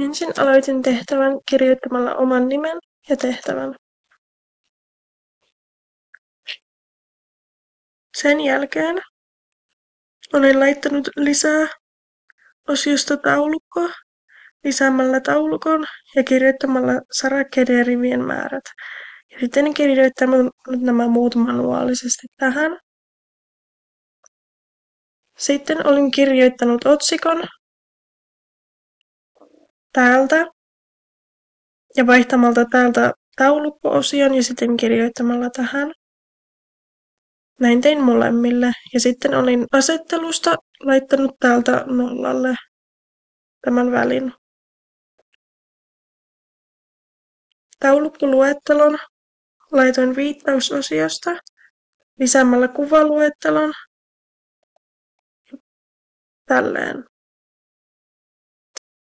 Ensin aloitin tehtävän kirjoittamalla oman nimen ja tehtävän. Sen jälkeen olen laittanut lisää osiosta taulukkoa lisäämällä taulukon ja kirjoittamalla sarakkeiden ja rivien määrät. Ja sitten kirjoittanut nämä muut manuaalisesti tähän. Sitten olin kirjoittanut otsikon täältä ja vaihtamalla täältä taulukko-osion ja sitten kirjoittamalla tähän. Näin tein molemmille ja sitten olin asettelusta laittanut täältä nollalle tämän välin. Taulukkoluettelon laitoin viittausosiosta lisäämällä kuvaluettelon tälleen.